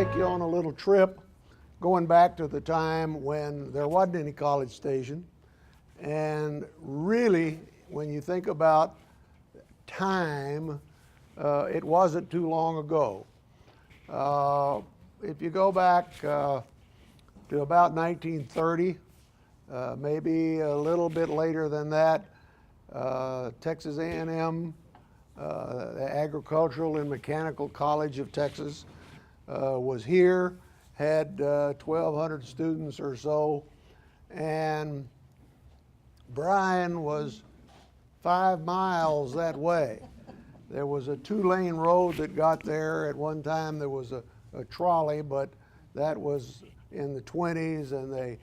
take you on a little trip going back to the time when there wasn't any College Station. And really, when you think about time, it wasn't too long ago. If you go back to about 1930, maybe a little bit later than that, Texas A&M, the Agricultural and Mechanical College of Texas, was here, had 1,200 students or so, and Bryan was 5 miles that way. There was a 2-lane road that got there. At one time there was a trolley, but that was in the 20s, and they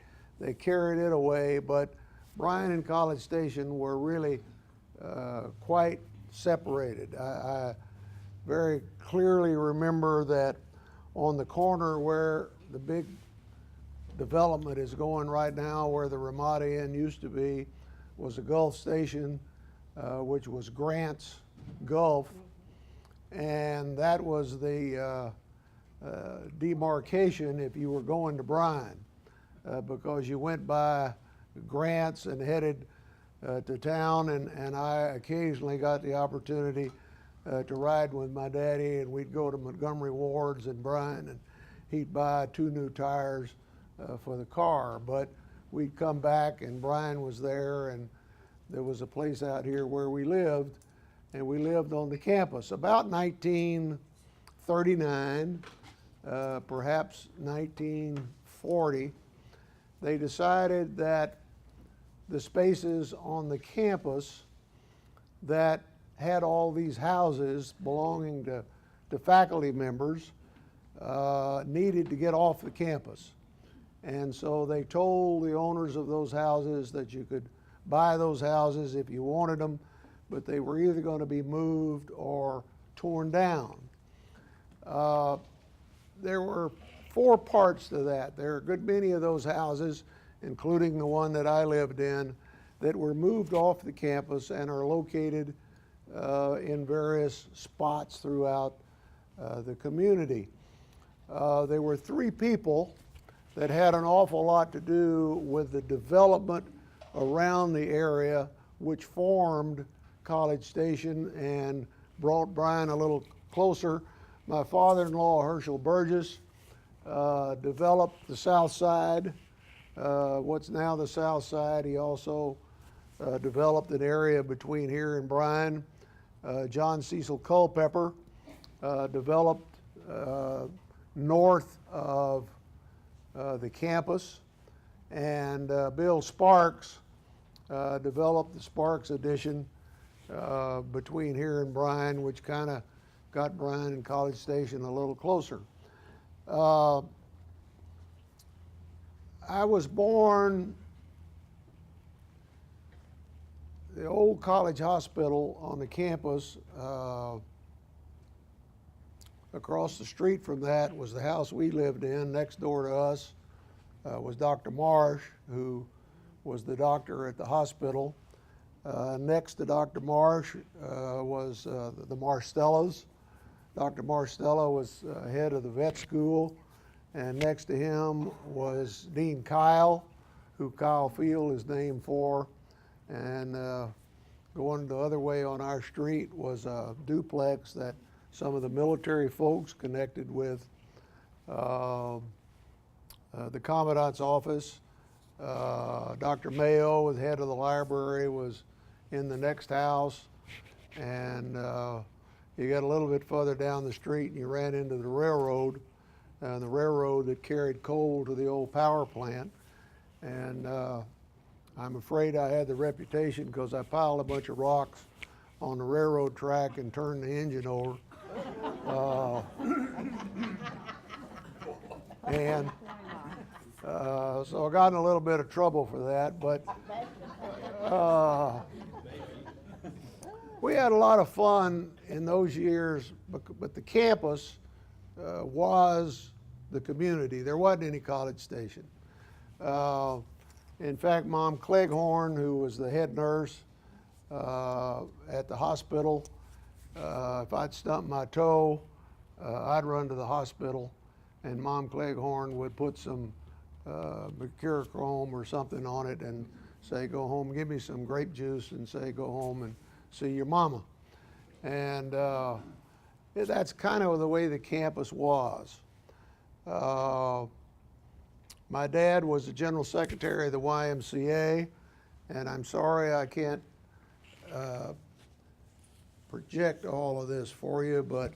carried it away. But Bryan and College Station were really quite separated. I very clearly remember that on the corner where the big development is going right now, where the Ramada Inn used to be, was a Gulf Station, which was Grant's Gulf, and that was the demarcation if you were going to Bryan, because you went by Grant's and headed to town, and I occasionally got the opportunity to ride with my daddy, and we'd go to Montgomery Ward's in Bryan, and he'd buy 2 new tires for the car. But we'd come back, and Bryan was there, and there was a place out here where we lived, and we lived on the campus. About 1939, perhaps 1940, they decided that the spaces on the campus that had all these houses belonging to faculty members needed to get off the campus. And so they told the owners of those houses that you could buy those houses if you wanted them, but they were either going to be moved or torn down. There were 4 parts to that. There are a good many of those houses, including the one that I lived in, that were moved off the campus and are located in various spots throughout the community. There were 3 people that had an awful lot to do with the development around the area, which formed College Station and brought Bryan a little closer. My father-in-law, Herschel Burgess, developed the South Side, what's now the South Side. He also developed an area between here and Bryan. John Cecil Culpepper developed north of the campus, and Bill Sparks developed the Sparks Addition between here and Bryan, which kind of got Bryan and College Station a little closer. I was born, the old college hospital on the campus. Across the street from that was the house we lived in. Next door to us was Dr. Marsh, who was the doctor at the hospital. Next to Dr. Marsh was the Marstellas. Dr. Marstella was head of the vet school, and next to him was Dean Kyle, who Kyle Field is named for. And going the other way on our street was a duplex that some of the military folks connected with the Commandant's office. Dr. Mayo, the head of the library, was in the next house. And you got a little bit further down the street and you ran into the railroad that carried coal to the old power plant. And I'm afraid I had the reputation because I piled a bunch of rocks on the railroad track and turned the engine over. So I got in a little bit of trouble for that, but we had a lot of fun in those years, but the campus was the community. There wasn't any College Station. In fact, Mom Cleghorn, who was the head nurse at the hospital, if I'd stumped my toe, I'd run to the hospital and Mom Cleghorn would put some mercurochrome or something on it and say, go home, give me some grape juice, and say, go home and see your mama. And that's kind of the way the campus was. My dad was the general secretary of the YMCA, and I'm sorry I can't project all of this for you, but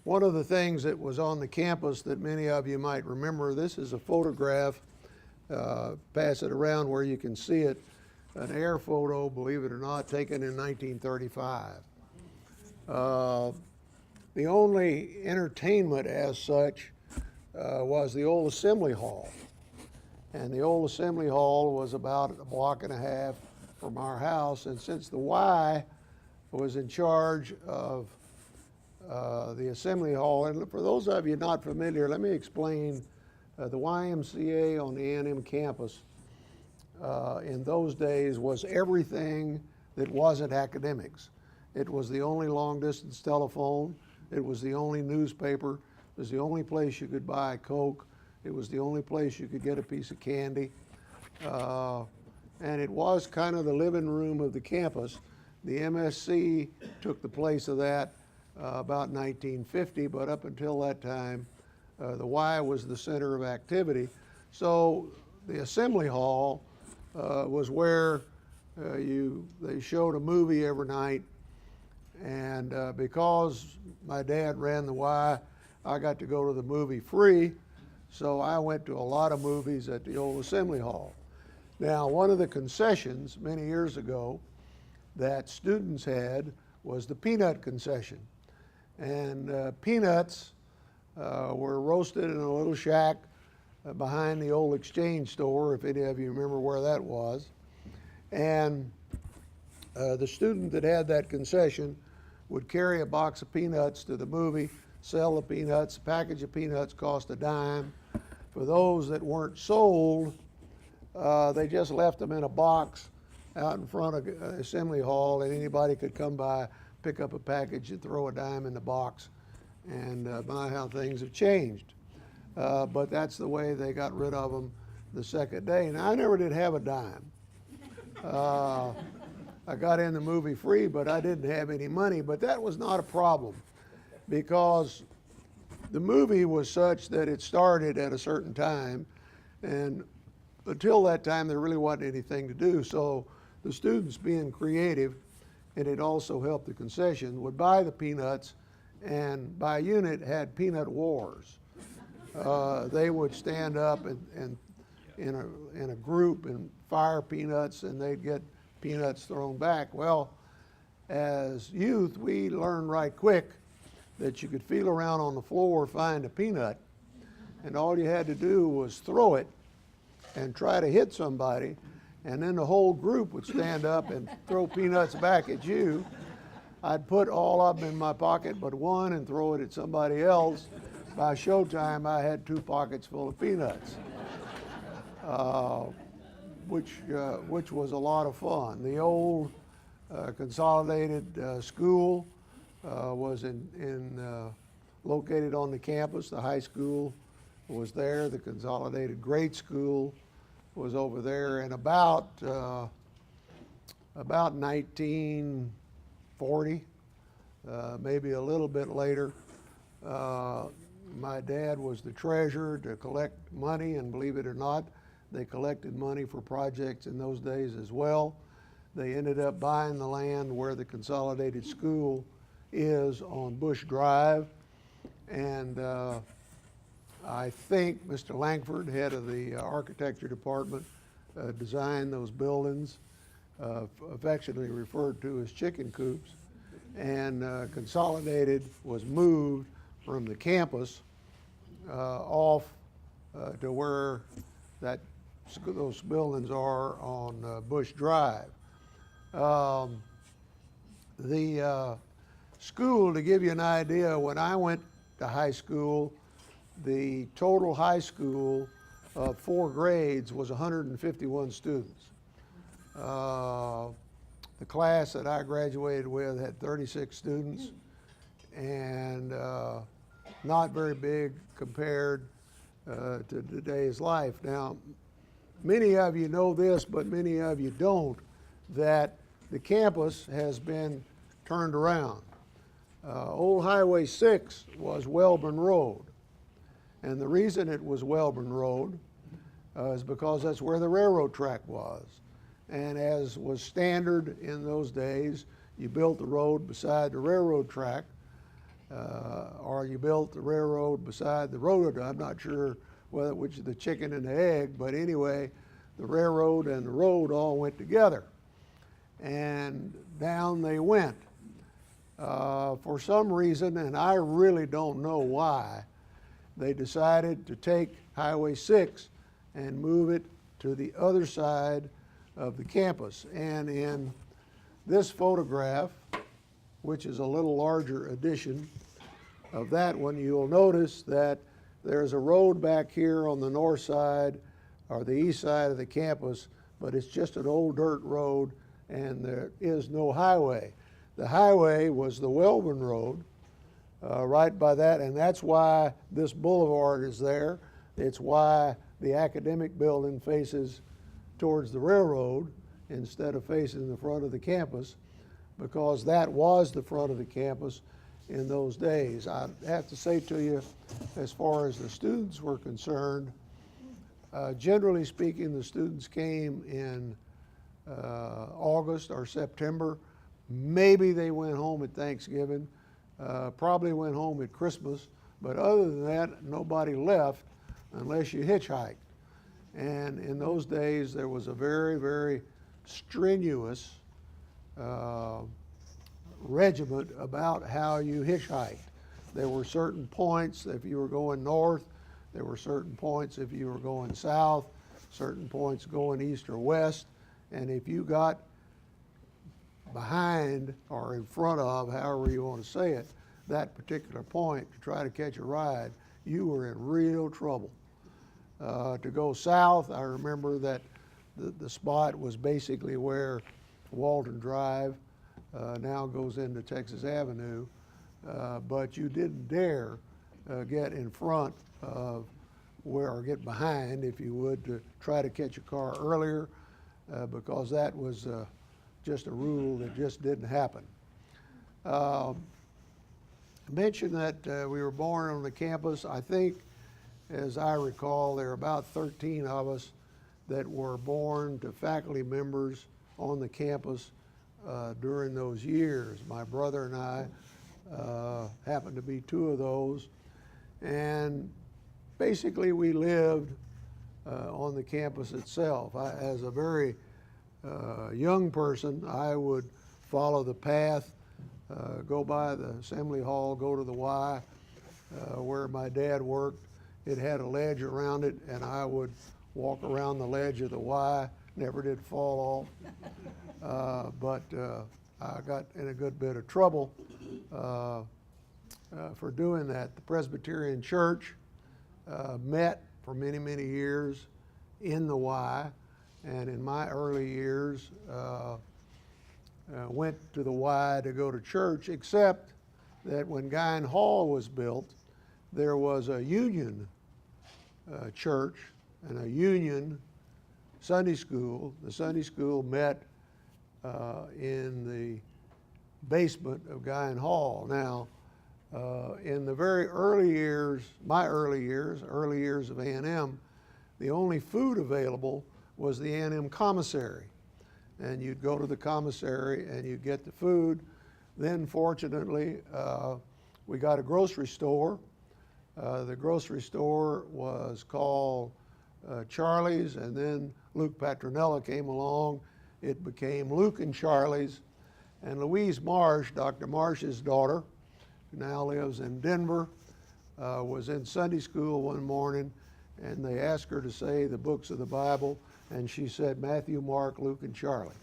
one of the things that was on the campus that many of you might remember, this is a photograph, pass it around where you can see it, an air photo, believe it or not, taken in 1935. The only entertainment as such was the old assembly hall. And the old assembly hall was about a block and a half from our house. And since the Y was in charge of the assembly hall, and for those of you not familiar, let me explain the YMCA on the A&M campus in those days was everything that wasn't academics. It was the only long distance telephone. It was the only newspaper. It was the only place you could buy Coke. It was the only place you could get a piece of candy. And it was kind of the living room of the campus. The MSC took the place of that about 1950, but up until that time, the Y was the center of activity. So the assembly hall was where they showed a movie every night. And because my dad ran the Y, I got to go to the movie free. So I went to a lot of movies at the old assembly hall. Now, one of the concessions many years ago that students had was the peanut concession. And peanuts were roasted in a little shack behind the old exchange store, if any of you remember where that was. And the student that had that concession would carry a box of peanuts to the movie, sell the peanuts. A package of peanuts cost a dime. For those that weren't sold, they just left them in a box out in front of Assembly Hall, and anybody could come by, pick up a package and throw a dime in the box, and my, how things have changed. But that's the way they got rid of them the second day. Now, I never did have a dime. I got in the movie free, but I didn't have any money. But that was not a problem, because the movie was such that it started at a certain time, and until that time there really wasn't anything to do. So the students, being creative, and it also helped the concession, would buy the peanuts, and by unit had peanut wars. They would stand up and in a group and fire peanuts, and they'd get peanuts thrown back. Well, as youth, we learned right quick that you could feel around on the floor, find a peanut, and all you had to do was throw it and try to hit somebody, and then the whole group would stand up and throw peanuts back at you. I'd put all of them in my pocket but one and throw it at somebody else. By showtime, I had 2 pockets full of peanuts, which was a lot of fun. The old consolidated school was located on the campus. The high school was there. The consolidated grade school was over there. And about 1940, maybe a little bit later, my dad was the treasurer to collect money, and believe it or not, they collected money for projects in those days as well. They ended up buying the land where the consolidated school is on Bush Drive, and I think Mr. Langford, head of the architecture department, designed those buildings, affectionately referred to as chicken coops, and Consolidated was moved from the campus off to where those buildings are on Bush Drive. The school, to give you an idea, when I went to high school, the total high school of 4 grades was 151 students. The class that I graduated with had 36 students, and not very big compared to today's life. Now, many of you know this, but many of you don't, that the campus has been turned around. Old Highway 6 was Wellborn Road, and the reason it was Wellborn Road is because that's where the railroad track was. And as was standard in those days, you built the road beside the railroad track, or you built the railroad beside the road. I'm not sure which is the chicken and the egg, but anyway, the railroad and the road all went together. And down they went. For some reason, and I really don't know why, they decided to take Highway 6 and move it to the other side of the campus. And in this photograph, which is a little larger edition of that one, you'll notice that there's a road back here on the north side or the east side of the campus, but it's just an old dirt road and there is no highway. The highway was the Wellborn Road, right by that, and that's why this boulevard is there. It's why the academic building faces towards the railroad instead of facing the front of the campus, because that was the front of the campus in those days. I have to say to you, as far as the students were concerned, generally speaking, the students came in August or September. Maybe they went home at Thanksgiving, probably went home at Christmas, but other than that, nobody left unless you hitchhiked. And in those days, there was a very, very strenuous regiment about how you hitchhiked. There were certain points if you were going north, there were certain points if you were going south, certain points going east or west, and if you got behind or in front of, however you want to say it, that particular point to try to catch a ride, you were in real trouble. To go south, I remember that the spot was basically where Walton Drive now goes into Texas Avenue, but you didn't dare get in front of or get behind, if you would, to try to catch a car earlier, because that was just a rule that just didn't happen. I mentioned that we were born on the campus. I think, as I recall, there were about 13 of us that were born to faculty members on the campus during those years. My brother and I happened to be two of those. And basically we lived on the campus itself. As a very young person, I would follow the path, go by the assembly hall, go to the Y, where my dad worked. It had a ledge around it, and I would walk around the ledge of the Y. Never did fall off, but I got in a good bit of trouble for doing that. The Presbyterian Church met for many, many years in the Y, and in my early years went to the Y to go to church, except that when Guyan Hall was built, there was a Union church and a Union Sunday school. The Sunday school met in the basement of Guyan Hall. Now, in the very early years, my early years of A&M, the only food available was the A&M commissary. And you'd go to the commissary and you'd get the food. Then, fortunately, we got a grocery store. The grocery store was called Charlie's, and then Luke Patronella came along. It became Luke and Charlie's. And Louise Marsh, Dr. Marsh's daughter, who now lives in Denver, was in Sunday school one morning, and they asked her to say the books of the Bible, and she said Matthew, Mark, Luke, and Charlie.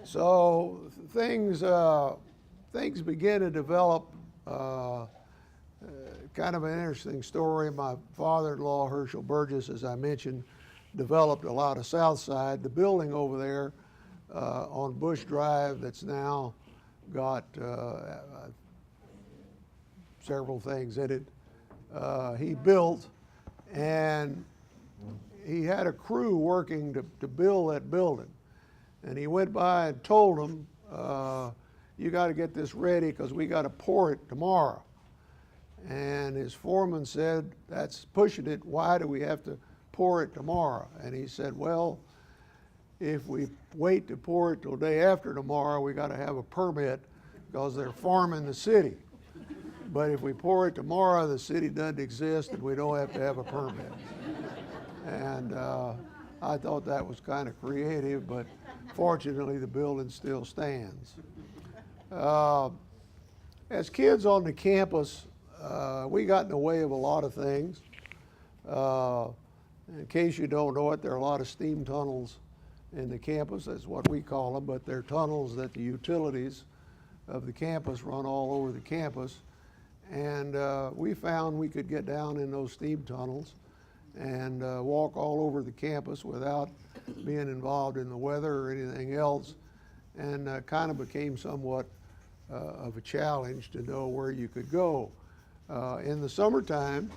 So things began to develop. Kind of an interesting story. My father-in-law, Herschel Burgess, as I mentioned, developed a lot of South Side. The building over there on Bush Drive that's now got several things in it. He built, and he had a crew working to build that building. And he went by and told them, you got to get this ready because we got to pour it tomorrow. And his foreman said, that's pushing it. Why do we have to pour it tomorrow? And he said, well, if we wait to pour it till day after tomorrow, we got to have a permit because they're farming the city. But if we pour it tomorrow, the city doesn't exist and we don't have to have a permit. And I thought that was kind of creative, but fortunately the building still stands. As kids on the campus, we got in the way of a lot of things. In case you don't know it, there are a lot of steam tunnels in the campus. That's what we call them, but they're tunnels that the utilities of the campus run all over the campus. And we found we could get down in those steam tunnels and walk all over the campus without being involved in the weather or anything else, and kind of became somewhat of a challenge to know where you could go. In the summertime,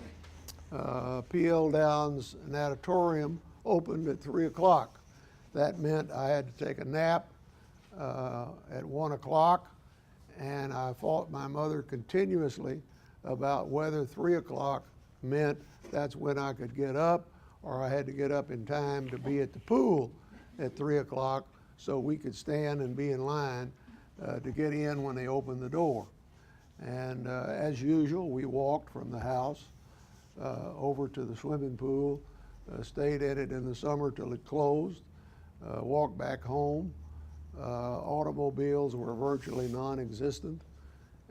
P.L. Downs Natatorium opened at 3 o'clock. That meant I had to take a nap at 1 o'clock, and I fought my mother continuously about whether 3 o'clock meant that's when I could get up, or I had to get up in time to be at the pool at 3 o'clock so we could stand and be in line to get in when they opened the door. And as usual, we walked from the house over to the swimming pool, stayed in it in the summer till it closed, walked back home. Automobiles were virtually non-existent,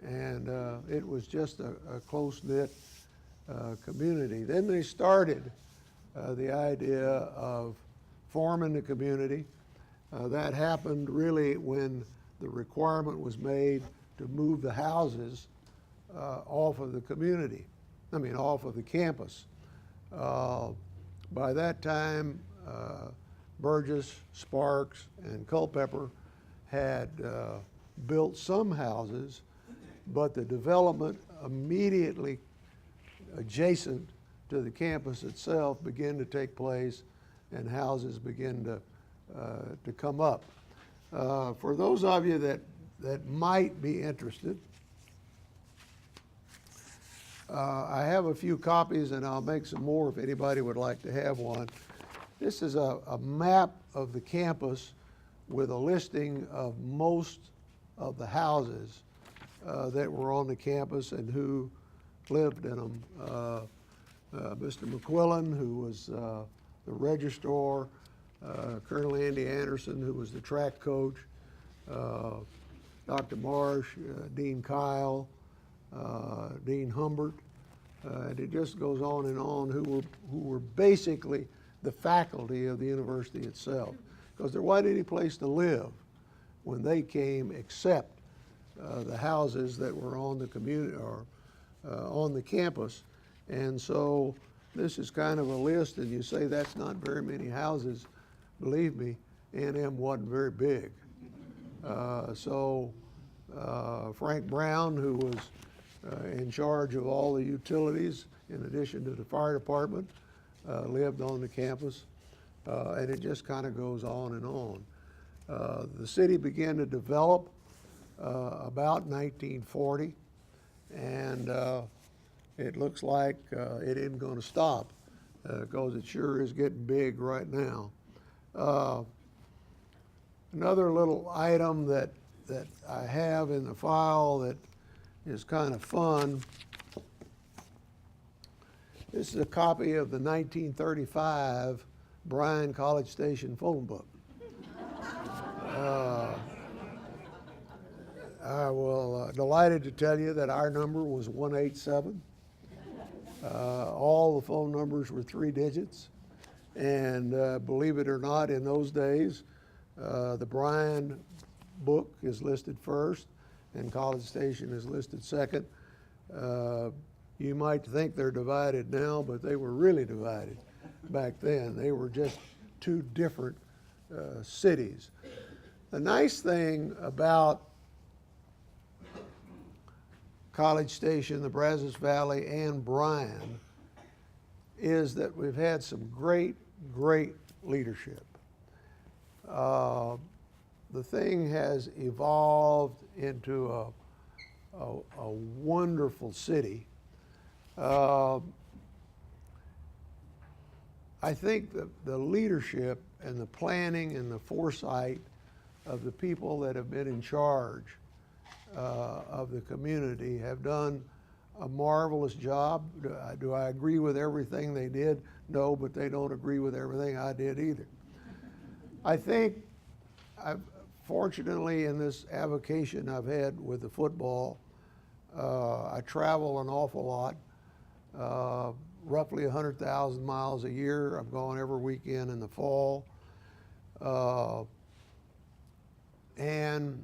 and it was just a close-knit community. Then they started the idea of forming the community. That happened really when the requirement was made to move the houses off of the community, off of the campus. By that time, Burgess, Sparks, and Culpeper had built some houses, but the development immediately adjacent to the campus itself began to take place, and houses began to come up. For those of you that might be interested, I have a few copies, and I'll make some more if anybody would like to have one. This is a map of the campus with a listing of most of the houses that were on the campus and who lived in them. Mr. McQuillan, who was the registrar, Colonel Andy Anderson, who was the track coach, Dr. Marsh, Dean Kyle, Dean Humbert, and it just goes on and on, who were basically the faculty of the university itself, because there wasn't any place to live when they came except the houses that were on the community or on the campus. And so this is kind of a list, and you say that's not very many houses. Believe me, A&M wasn't very big. Frank Brown, who was in charge of all the utilities, in addition to the fire department, lived on the campus, and it just kind of goes on and on. The city began to develop about 1940, and it looks like it isn't going to stop because it sure is getting big right now. Another little item that I have in the file that is kind of fun. This is a copy of the 1935 Bryan College Station phone book. I will delighted to tell you that our number was 187. All the phone numbers were 3 digits, and believe it or not, in those days, the Bryan book is listed first, and College Station is listed second. You might think they're divided now, but they were really divided back then. They were just 2 different cities. The nice thing about College Station, the Brazos Valley, and Bryan is that we've had some great leadership. The thing has evolved into a wonderful city. I think the leadership and the planning and the foresight of the people that have been in charge of the community have done a marvelous job. Do I agree with everything they did? No, but they don't agree with everything I did either. I think fortunately in this avocation I've had with the football, I travel an awful lot, roughly 100,000 miles a year. I'm going every weekend in the fall. And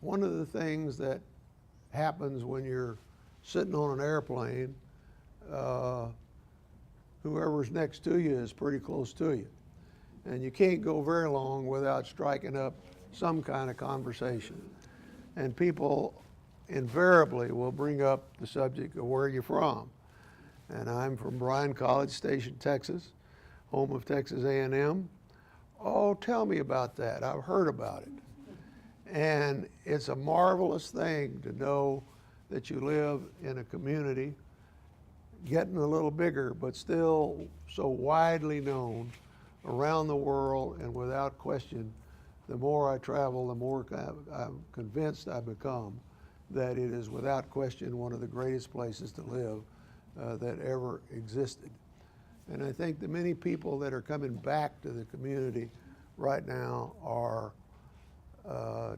one of the things that happens when you're sitting on an airplane, whoever's next to you is pretty close to you. And you can't go very long without striking up some kind of conversation. And people invariably will bring up the subject of where you're from. And I'm from Bryan, College Station, Texas, home of Texas A&M. Oh, tell me about that. I've heard about it. And it's a marvelous thing to know that you live in a community getting a little bigger, but still so widely known around the world. And without question, the more I travel, the more I'm convinced I become that it is without question one of the greatest places to live that ever existed. And I think the many people that are coming back to the community right now are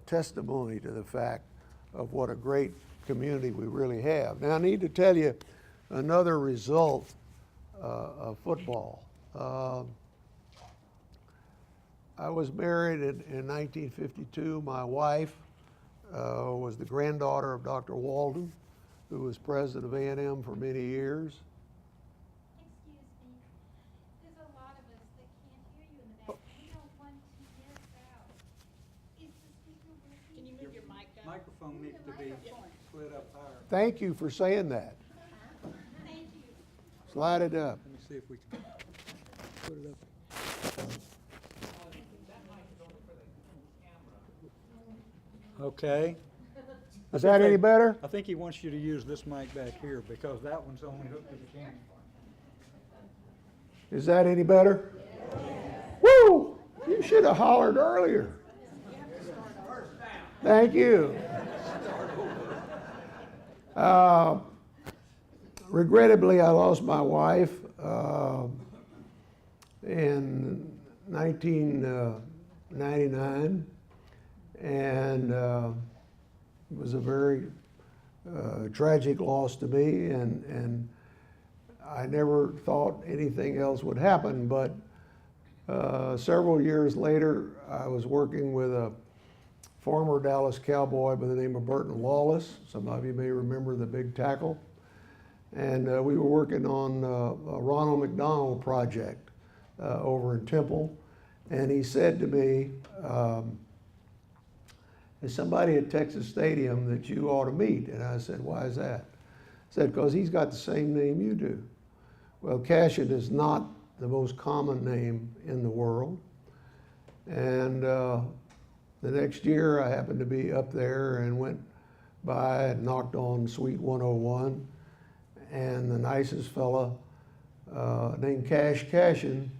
testimony to the fact of what a great community we really have. Now I need to tell you another result of football. I was married in 1952. My wife was the granddaughter of Dr. Walden, who was president of A&M for many years. Excuse me, there's a lot of us that can't hear you in the back. We don't want to miss out. Is the speaker working? Can you move your mic up? Microphone needs to be slid up higher. Thank you for saying that. Thank you. Slide it up. Let me see if we can put it up. Okay. Is that any better? I think he wants you to use this mic back here because that one's only hooked to the camera. Is that any better? Woo! You should have hollered earlier. Thank you. Regrettably, I lost my wife in 1999, and it was a very tragic loss to me, and I never thought anything else would happen. But several years later, I was working with a former Dallas Cowboy by the name of Burton Lawless. Some of you may remember the big tackle. And we were working on a Ronald McDonald project over in Temple. And he said to me, there's somebody at Texas Stadium that you ought to meet. And I said, why is that? He said, because he's got the same name you do. Well, Cashion is not the most common name in the world. And the next year I happened to be up there and went by and knocked on Suite 101. And the nicest fella named Cashion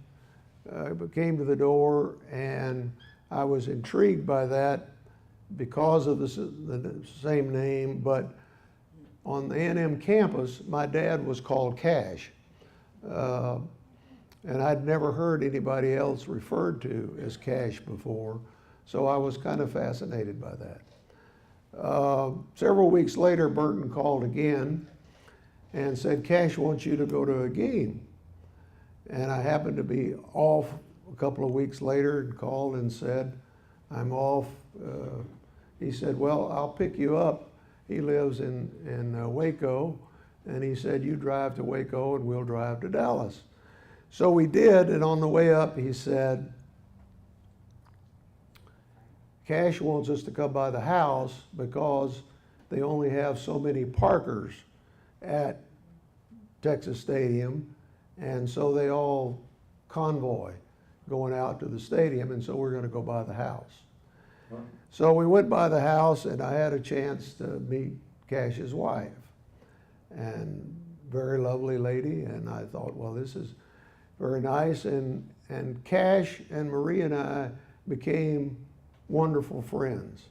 came to the door, and I was intrigued by that because of the same name. But on the A&M campus, my dad was called Cash, and I'd never heard anybody else referred to as Cash before, so I was kind of fascinated by that. Several weeks later, Burton called again and said, Cash wants you to go to a game. And I happened to be off a couple of weeks later and called and said, I'm off. He said, well, I'll pick you up. He lives in Waco. And he said, you drive to Waco and we'll drive to Dallas. So we did, and on the way up, he said, Cash wants us to come by the house because they only have so many parkers at Texas Stadium, and so they all convoy going out to the stadium, and so we're gonna go by the house. So we went by the house, and I had a chance to meet Cash's wife, and very lovely lady, and I thought, well, this is very nice, and Cash and Marie and I became wonderful friends.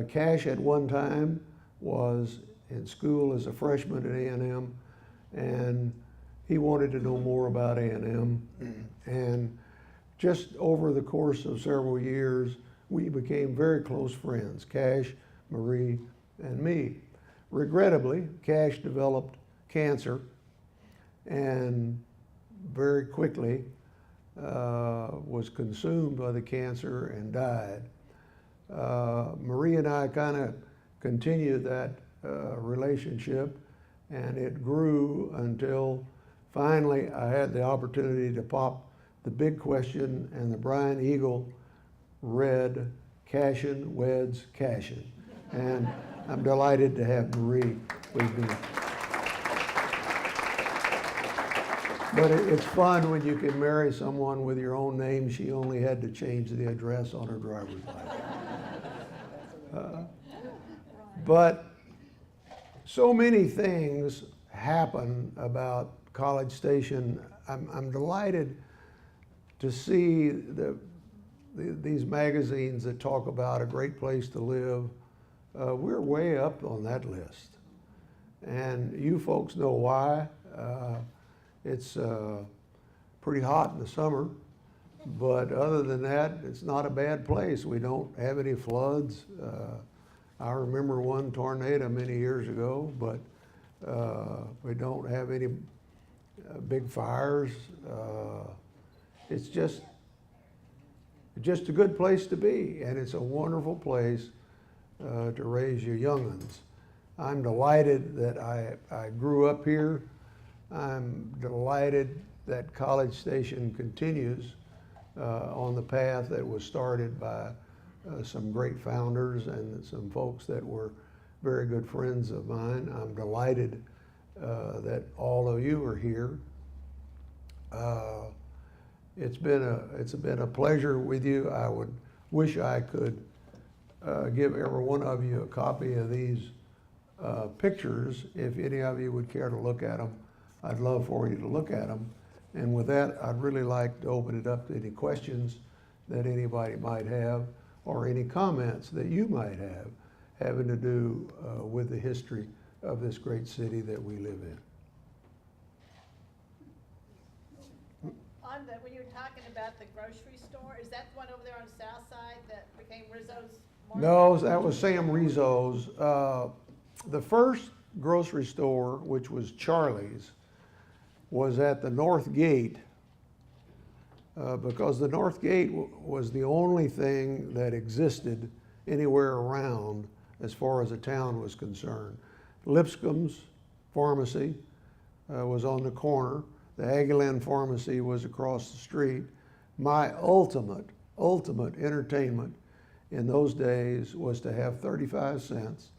Cash at one time was in school as a freshman at A&M, and he wanted to know more about A&M. And just over the course of several years, we became very close friends, Cash, Marie, and me. Regrettably, Cash developed cancer and very quickly was consumed by the cancer and died. Marie and I kind of continued that relationship, and it grew until finally I had the opportunity to pop the big question, and the Brian Eagle read Cashion weds Cashion. And I'm delighted to have Marie with me. But it's fun when you can marry someone with your own name. She only had to change the address on her driver's license. But so many things happen about College Station. I'm delighted to see these magazines that talk about a great place to live. We're way up on that list. And you folks know why. It's pretty hot in the summer, but other than that, it's not a bad place. We don't have any floods. I remember one tornado many years ago, but we don't have any big fires. It's just a good place to be, and it's a wonderful place to raise your young'uns. I'm delighted that I grew up here. I'm delighted that College Station continues on the path that was started by some great founders and some folks that were very good friends of mine. I'm delighted that all of you are here. It's been a pleasure with you. I would wish I could give every one of you a copy of these pictures. If any of you would care to look at them, I'd love for you to look at them. And with that, I'd really like to open it up to any questions that anybody might have, or any comments that you might have having to do with the history of this great city that we live in. When you were talking about the grocery store, is that the one over there on the south side that became Rizzo's Market? No, that was Sam Rizzo's. The first grocery store, which was Charlie's, was at the North Gate, because the North Gate was the only thing that existed anywhere around as far as the town was concerned. Lipscomb's Pharmacy was on the corner. The Aguilin Pharmacy was across the street. My ultimate entertainment in those days was to have 35 cents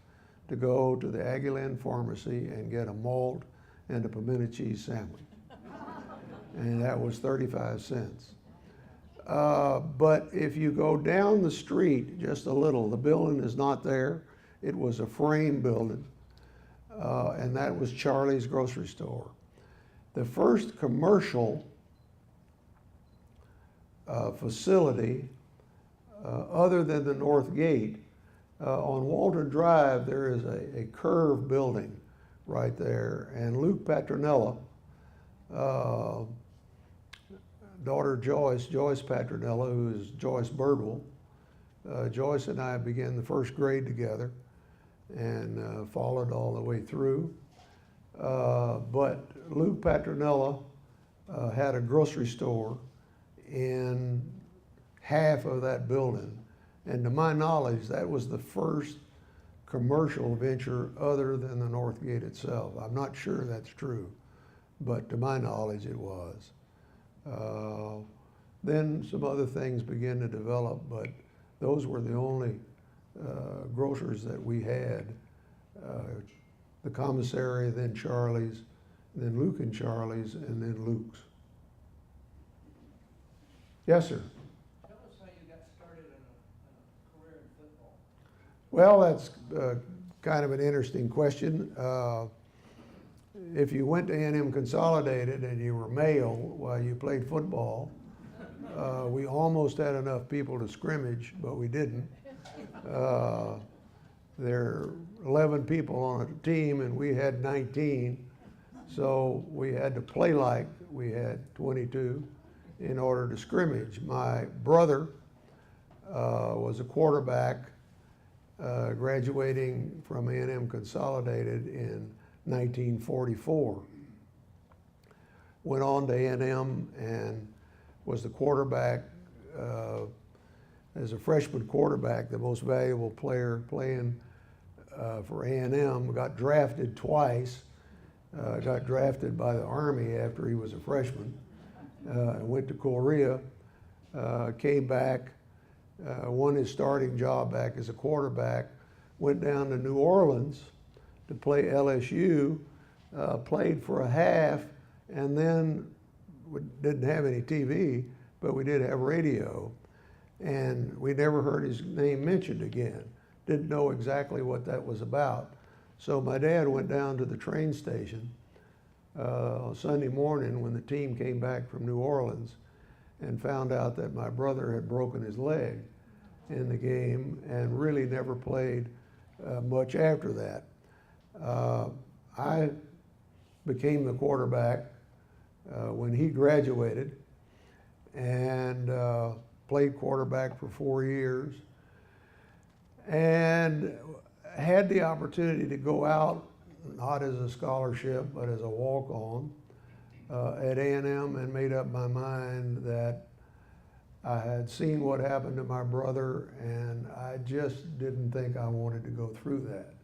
to go to the Aguilin Pharmacy and get a malt and a pimento cheese sandwich. And that was 35 cents. But if you go down the street just a little, the building is not there. It was a frame building, and that was Charlie's grocery store. The first commercial facility, other than the North Gate, on Walter Drive, there is a curved building right there, and Luke Patronella, daughter Joyce Patronella, who is Joyce Birdwell. Joyce and I began the first grade together and followed all the way through. But Luke Patronella had a grocery store in half of that building. And to my knowledge, that was the first commercial venture other than the North Gate itself. I'm not sure that's true, but to my knowledge it was. Then some other things began to develop, but those were the only grocers that we had. The commissary, then Charlie's, then Luke and Charlie's, and then Luke's. Yes, sir. Tell us how you got started in a career in football. Well, that's kind of an interesting question. If you went to A&M Consolidated and you were male while you played football, we almost had enough people to scrimmage, but we didn't. There are 11 people on a team and we had 19, so we had to play like we had 22 in order to scrimmage. My brother was a quarterback graduating from A&M Consolidated in 1944. Went on to A&M and was the quarterback, as a freshman quarterback, the most valuable player playing for A&M. Got drafted twice. Got drafted by the Army after he was a freshman. Went to Korea, came back, won his starting job back as a quarterback, went down to New Orleans to play LSU, played for a half, and then we didn't have any TV, but we did have radio. And we never heard his name mentioned again. Didn't know exactly what that was about. So my dad went down to the train station Sunday morning when the team came back from New Orleans and found out that my brother had broken his leg in the game and really never played much after that. I became the quarterback when he graduated and played quarterback for 4 years and had the opportunity to go out, not as a scholarship, but as a walk-on at A&M, and made up my mind that I had seen what happened to my brother and I just didn't think I wanted to go through that.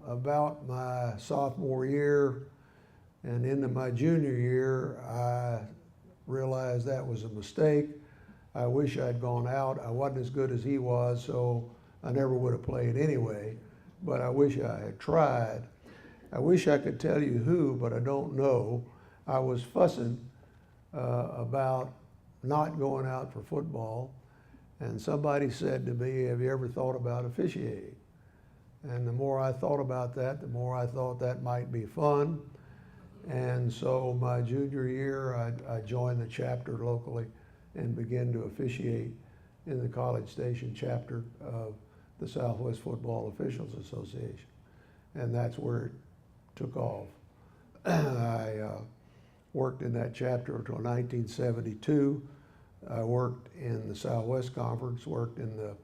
About my sophomore year and into my junior year, I realized that was a mistake. I wish I'd gone out. I wasn't as good as he was, so I never would have played anyway, but I wish I had tried. I wish I could tell you who, but I don't know. I was fussing about not going out for football, and somebody said to me, "Have you ever thought about officiating?" And the more I thought about that, the more I thought that might be fun. And so my junior year, I joined the chapter locally and began to officiate in the College Station chapter of the Southwest Football Officials Association. And that's where it took off. I worked in that chapter until 1972. I worked in the Southwest Conference, worked in the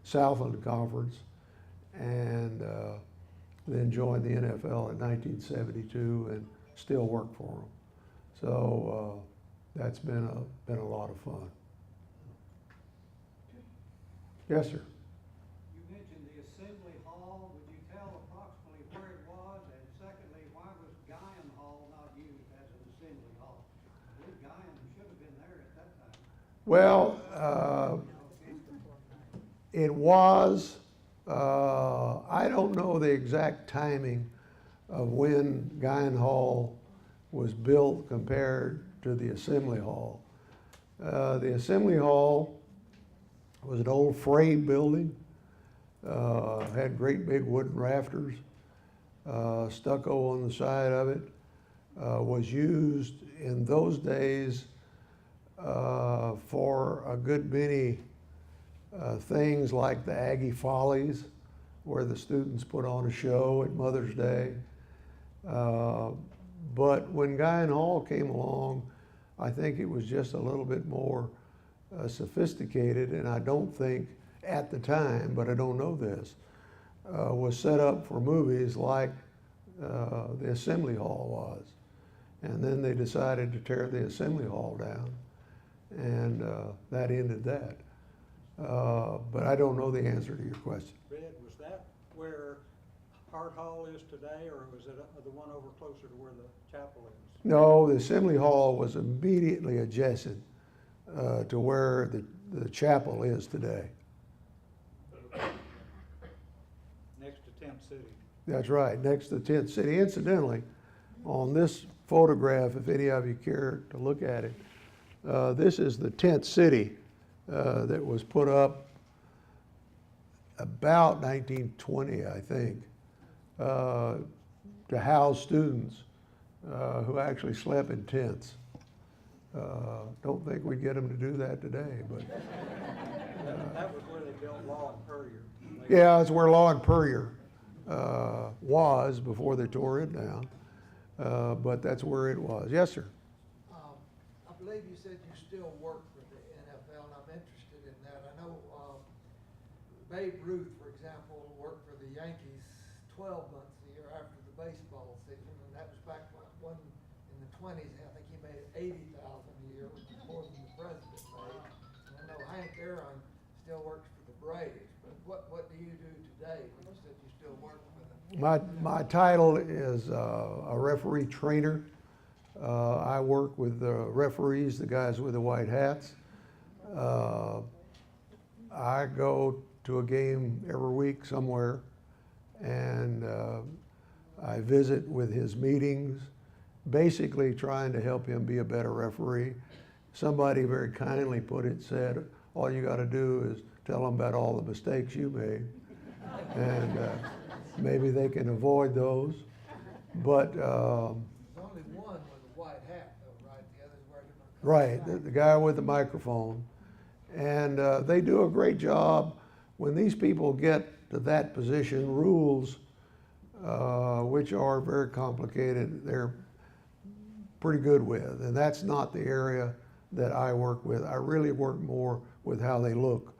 Southland Conference, and then joined the NFL in 1972 and still work for them. So that's been a lot of fun. Yes, sir. You mentioned the assembly hall. Would you tell approximately where it was? And secondly, why was Guyan Hall not used as an assembly hall? I believe Guyan should have been there at that time. Well, it was. I don't know the exact timing of when Guyan Hall was built compared to the Assembly Hall. The Assembly Hall was an old frame building, had great big wooden rafters, stucco on the side of it, was used in those days for a good many things like the Aggie Follies, where the students put on a show at Mother's Day. But when Guyan Hall came along, I think it was just a little bit more sophisticated, and I don't think at the time, but I don't know this, was set up for movies like the Assembly Hall was. And then they decided to tear the Assembly Hall down, and that ended that. But I don't know the answer to your question. Red, was that where Hart Hall is today, or was it the one over closer to where the chapel is? No, the Assembly Hall was immediately adjacent to where the chapel is today. Next to Tent City. That's right, next to Tent City. Incidentally, on this photograph, if any of you care to look at it, this is the Tent City that was put up about 1920, I think, to house students who actually slept in tents. Don't think we'd get them to do that today, but That was where they built Law and Puryear. yeah, it's where Law and Puryear was before they tore it down. But that's where it was. Yes, sir. I believe you said you still work for the NFL, and I'm interested in that. I know Babe Ruth, for example, worked for the Yankees 12 months a year after the baseball season, and that was back when in the 20s. I think he made $80,000 a year, which is more than the president made. And I know Hank Aaron still works for the Braves, but what do you do today when you said you still work for them? My title is a referee trainer. I work with the referees, the guys with the white hats. I go to a game every week somewhere, and I visit with his meetings, basically trying to help him be a better referee. Somebody very kindly said, all you got to do is tell them about all the mistakes you made, and maybe they can avoid those. But There's only one with a white hat, though, right? The others wear different. right, the guy with the microphone. And they do a great job. When these people get to that position, rules, which are very complicated, they're pretty good with. And that's not the area that I work with. I really work more with how they look.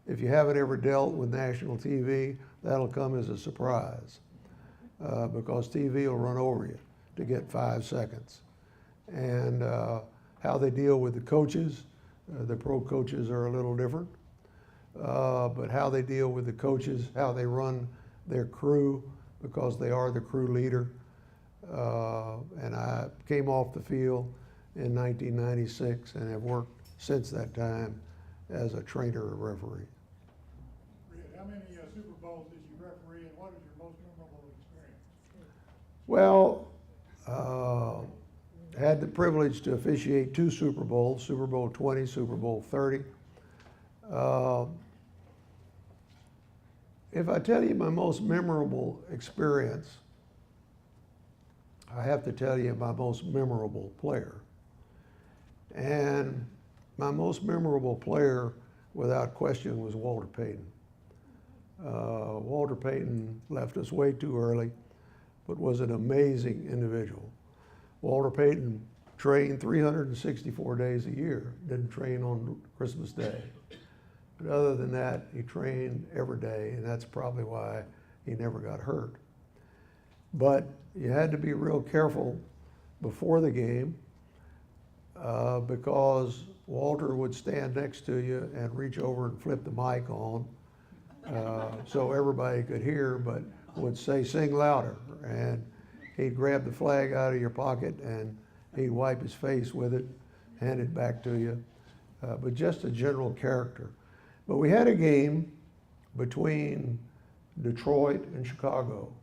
If you haven't ever dealt with national TV, that'll come as a surprise, because TV will run over you to get 5 seconds. And how they deal with the coaches, the pro coaches are a little different, but how they deal with the coaches, how they run their crew, because they are the crew leader. And I came off the field in 1996 and have worked since that time as a trainer or referee. How many Super Bowls did you referee, and what is your most memorable experience? Well, had the privilege to officiate 2 Super Bowls, Super Bowl 20, Super Bowl 30. If I tell you my most memorable experience, I have to tell you my most memorable player. And my most memorable player, without question, was Walter Payton. Walter Payton left us way too early, but was an amazing individual. Walter Payton trained 364 days a year, didn't train on Christmas Day. But other than that, he trained every day, and that's probably why he never got hurt. But you had to be real careful before the game, because Walter would stand next to you and reach over and flip the mic on, so everybody could hear, but would say, "Sing louder." And he'd grab the flag out of your pocket and he'd wipe his face with it, hand it back to you. But just a general character. But we had a game between Detroit and Chicago,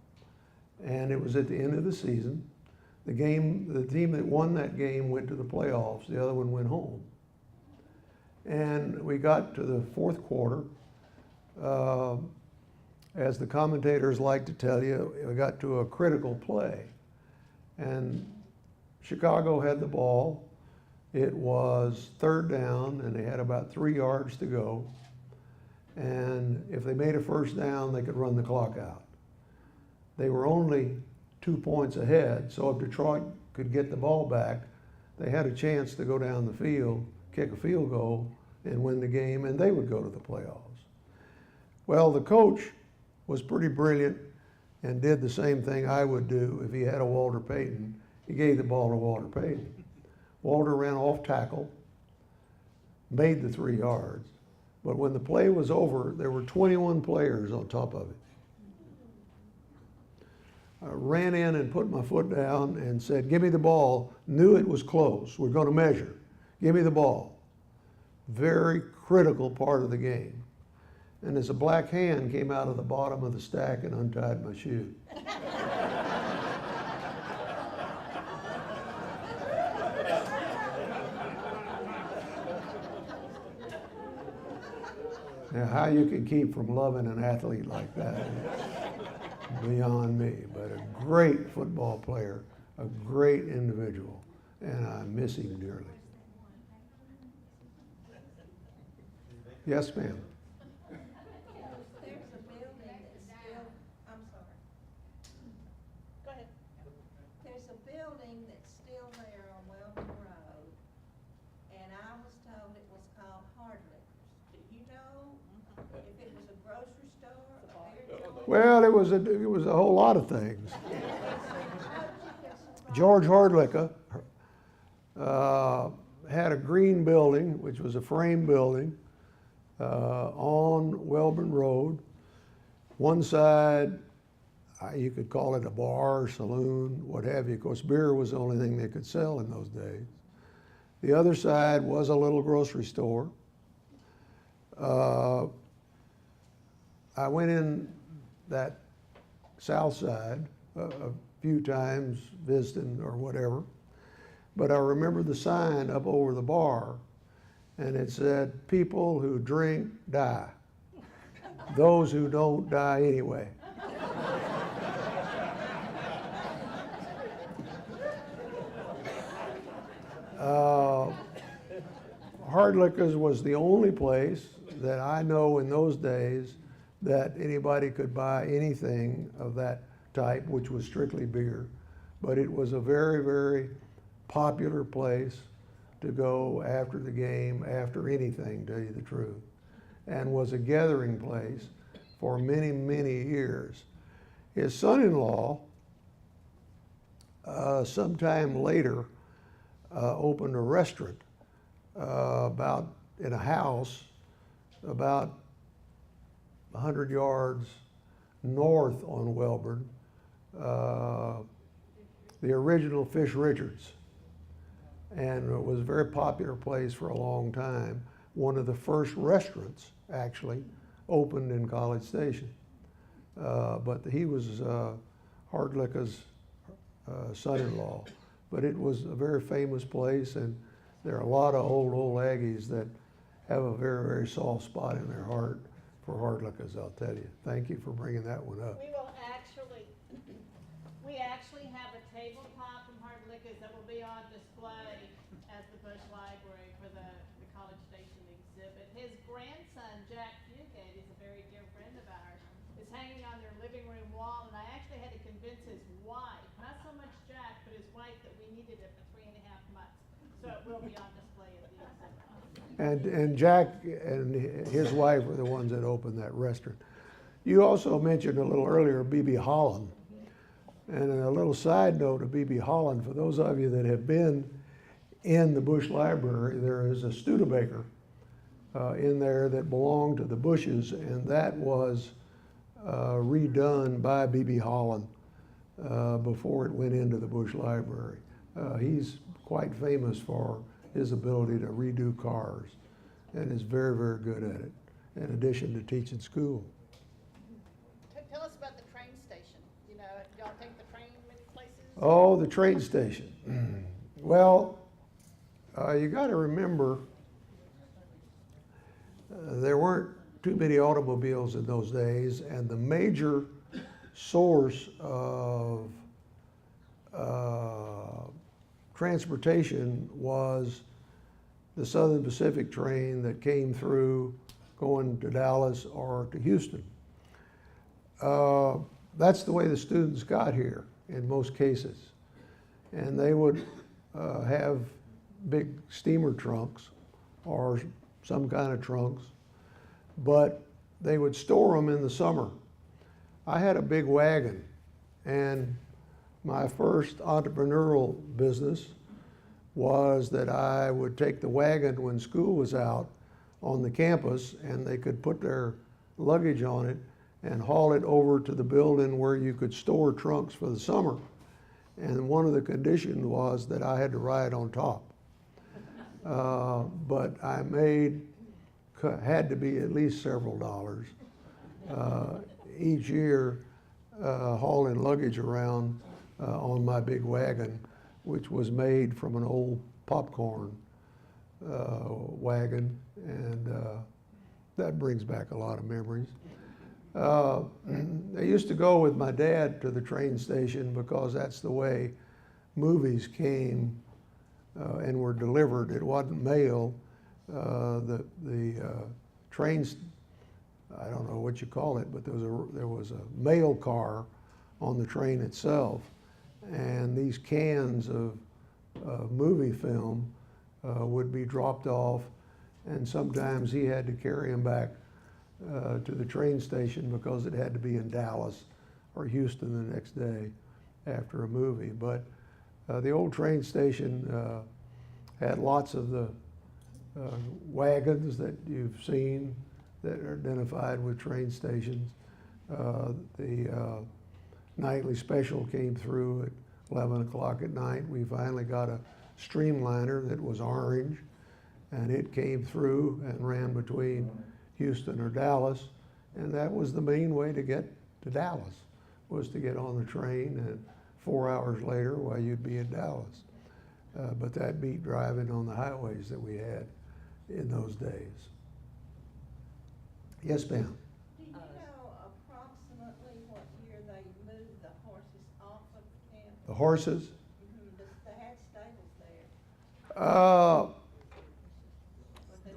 and it was at the end of the season. The team that won that game went to the playoffs, the other one went home. And we got to the fourth quarter. As the commentators like to tell you, we got to a critical play. And Chicago had the ball. It was 3rd down, and they had about 3 yards to go. And if they made a 1st down, they could run the clock out. They were only 2 points ahead, so if Detroit could get the ball back, they had a chance to go down the field, kick a field goal, and win the game, and they would go to the playoffs. Well, the coach was pretty brilliant and did the same thing I would do if he had a Walter Payton. He gave the ball to Walter Payton. Walter ran off tackle, made the 3 yards, but when the play was over, there were 21 players on top of it. I ran in and put my foot down and said, "Give me the ball." Knew it was close. We're going to measure. Give me the ball. very critical part of the game. And as a black hand came out of the bottom of the stack and untied my shoe. Now, how you can keep from loving an athlete like that is beyond me, but a great football player, a great individual, and I miss him dearly. Yes, ma'am. There's a building that's still, I'm sorry, Go ahead. there's a building that's still there on Weldon Road, and I was told it was called Hard Liquors. Do you know if it was a grocery store, a beer joint? Well, it was a whole lot of things. George Hardlicka had a green building, which was a frame building, on Welborn Road. One side, you could call it a bar, saloon, what have you. Of course, beer was the only thing they could sell in those days. The other side was a little grocery store. I went in that south side a few times visiting or whatever, but I remember the sign up over the bar, and it said, "People who drink die. Those who don't die anyway." Hardlicker's was the only place that I know in those days that anybody could buy anything of that type, which was strictly beer. But it was a very, very popular place to go after the game, after anything, to tell you the truth, and was a gathering place for many, many years. His son-in-law, sometime later, opened a restaurant about in a house about 100 yards north on Welborn, the original Fish Richards. And it was a very popular place for a long time. One of the first restaurants, actually, opened in College Station. But he was Hardlicker's son-in-law. But it was a very famous place, and there are a lot of old Aggies that have a very, very soft spot in their heart for Hardlicker's, I'll tell you. Thank you for bringing that one up. We actually have a tabletop from Hard Liquors that will be on display at the Bush Library for the College Station exhibit. His grandson, Jack Fugate, is a very dear friend of ours, is hanging on their living room wall, and I actually had to convince his wife, not so much Jack, but his wife, that we needed it for 3.5 months. So it will be on display at the exhibit. And Jack and his wife were the ones that opened that restaurant. You also mentioned a little earlier B.B. Holland. And a little side note of B.B. Holland, for those of you that have been in the Bush Library, there is a Studebaker in there that belonged to the Bushes, and that was redone by B.B. Holland before it went into the Bush Library. He's quite famous for his ability to redo cars, and is very, very good at it, in addition to teaching school. Tell us about the train station. You know, y'all take the train many places? Oh, the train station. Well, you got to remember, there weren't too many automobiles in those days, and the major source of transportation was the Southern Pacific train that came through going to Dallas or to Houston. That's the way the students got here in most cases. And they would have big steamer trunks or some kind of trunks, but they would store them in the summer. I had a big wagon, and my first entrepreneurial business was that I would take the wagon when school was out on the campus, and they could put their luggage on it and haul it over to the building where you could store trunks for the summer. And one of the conditions was that I had to ride on top. But I made, had to be at least several dollars each year hauling luggage around on my big wagon, which was made from an old popcorn wagon, and that brings back a lot of memories. I used to go with my dad to the train station because that's the way movies came and were delivered. It wasn't mail. The trains, I don't know what you call it, but there was a mail car on the train itself, and these cans of movie film would be dropped off, and sometimes he had to carry them back to the train station because it had to be in Dallas or Houston the next day after a movie. But the old train station had lots of the wagons that you've seen that are identified with train stations. The nightly special came through at 11 o'clock at night. We finally got a streamliner that was orange, and it came through and ran between Houston or Dallas, and that was the main way to get to Dallas, was to get on the train, and 4 hours later, well, you'd be in Dallas. But that beat driving on the highways that we had in those days. Yes, ma'am. Do you know approximately what year they moved the horses off of campus? The horses? They had stables there.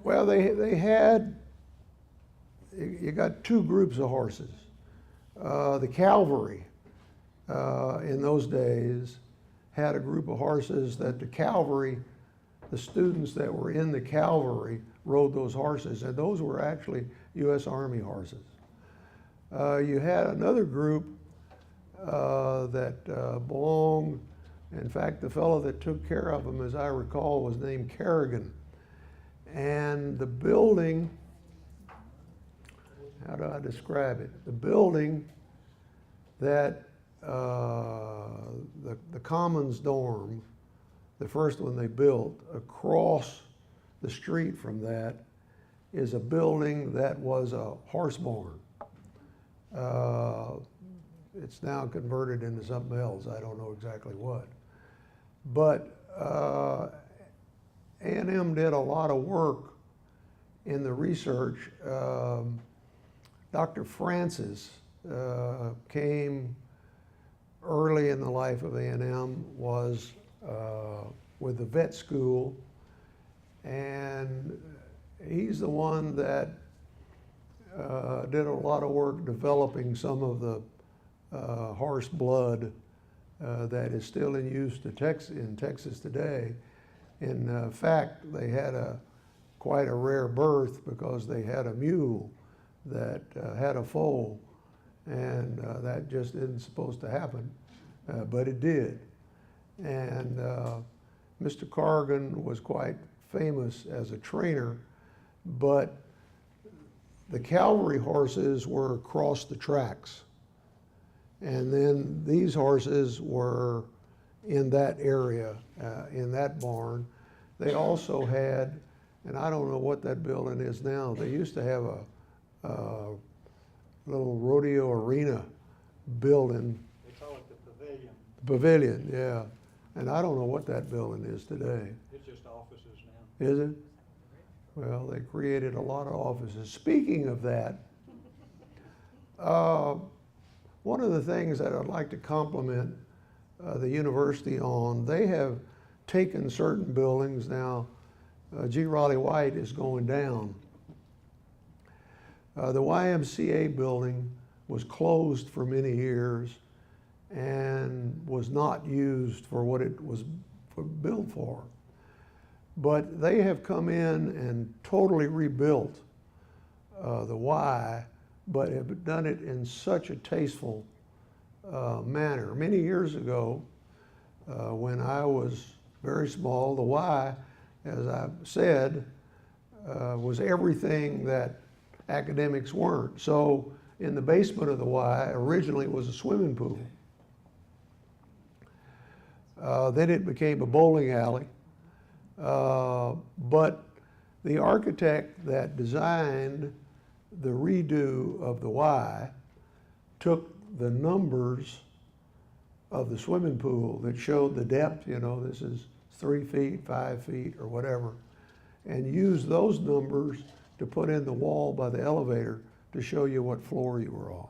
Well, they had, you got two groups of horses. The cavalry in those days had a group of horses that the cavalry, the students that were in the cavalry rode those horses, and those were actually U.S. Army horses. You had another group that belonged, in fact, the fellow that took care of them, as I recall, was named Kerrigan. And the building, how do I describe it? The building that the Commons dorm, the first one they built, across the street from that is a building that was a horse barn. It's now converted into something else. I don't know exactly what. But A&M did a lot of work in the research. Dr. Francis came early in the life of A&M, was with the vet school, and he's the one that did a lot of work developing some of the horse blood that is still in use in Texas today. In fact, they had quite a rare birth because they had a mule that had a foal, and that just isn't supposed to happen, but it did. And Mr. Corrigan was quite famous as a trainer, but the cavalry horses were across the tracks. And then these horses were in that area, in that barn. They also had, and I don't know what that building is now, they used to have a little rodeo arena building. They call it the pavilion. Pavilion, yeah. And I don't know what that building is today. It's just offices now. Is it? Well, they created a lot of offices. Speaking of that, one of the things that I'd like to compliment the university on, they have taken certain buildings now. G. Raleigh White is going down. The YMCA building was closed for many years and was not used for what it was built for. But they have come in and totally rebuilt the Y, but have done it in such a tasteful manner. Many years ago, when I was very small, the Y, as I've said, was everything that academics weren't. So in the basement of the Y originally was a swimming pool. Then it became a bowling alley. But the architect that designed the redo of the Y took the numbers of the swimming pool that showed the depth, you know, this is 3 feet, 5 feet, or whatever, and used those numbers to put in the wall by the elevator to show you what floor you were on.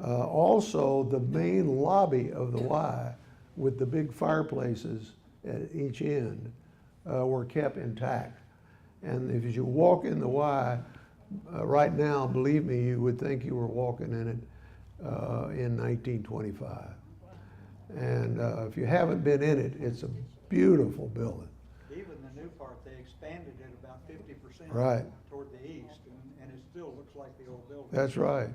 Also, the main lobby of the Y with the big fireplaces at each end were kept intact. And if you walk in the Y right now, believe me, you would think you were walking in it in 1925. And if you haven't been in it, it's a beautiful building. Even the new part, they expanded it about 50%. Right. Toward the east, and it still looks like the old building. That's right.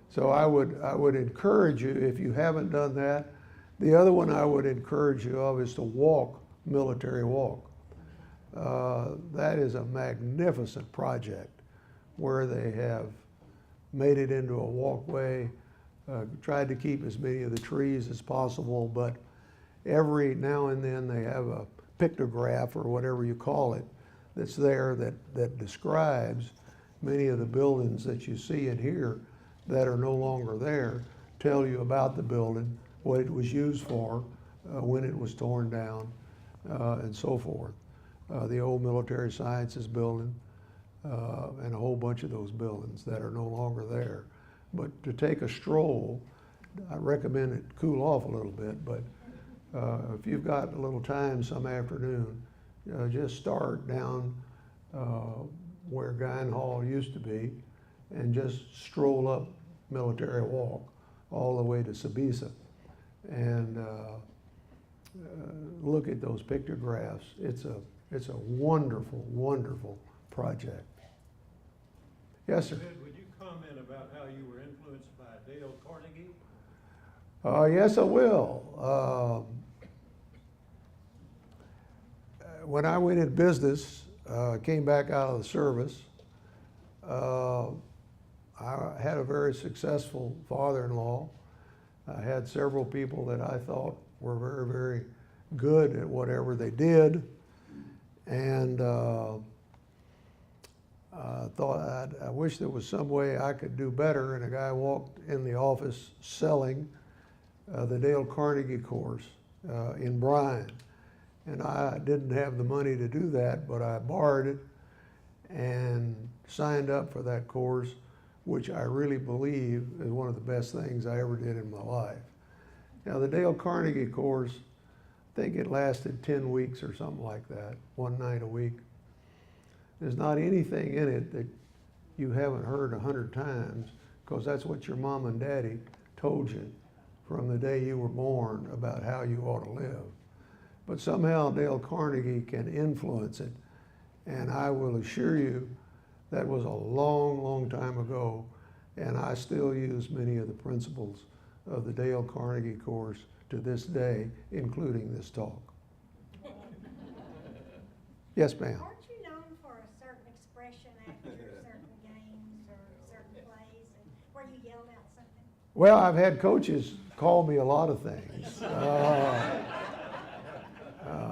So I would encourage you, if you haven't done that, the other one I would encourage you of is to walk Military Walk. That is a magnificent project where they have made it into a walkway, tried to keep as many of the trees as possible, but every now and then they have a pictograph or whatever you call it that's there that describes many of the buildings that you see in here that are no longer there, tell you about the building, what it was used for, when it was torn down, and so forth. The old Military Sciences building, and a whole bunch of those buildings that are no longer there. But to take a stroll, I recommend it cool off a little bit, but if you've got a little time some afternoon, just start down where Guyan Hall used to be and just stroll up Military Walk all the way to Sabisa and look at those pictographs. It's a wonderful, wonderful project. Yes, sir. Ed, would you comment about how you were influenced by Dale Carnegie? Yes, I will. When I went in business, came back out of the service, I had a very successful father-in-law. I had several people that I thought were very, very good at whatever they did. And I wish there was some way I could do better. And a guy walked in the office selling the Dale Carnegie course in Bryan. And I didn't have the money to do that, but I borrowed it and signed up for that course, which I really believe is one of the best things I ever did in my life. Now, the Dale Carnegie course, I think it lasted 10 weeks or something like that, one night a week. There's not anything in it that you haven't heard 100 times, because that's what your mom and daddy told you from the day you were born about how you ought to live. But somehow Dale Carnegie can influence it, and I will assure you that was a long, long time ago, and I still use many of the principles of the Dale Carnegie course to this day, including this talk. Yes, ma'am. Aren't you known for a certain expression after certain games or certain plays, and where you yelled out something? Well, I've had coaches call me a lot of things.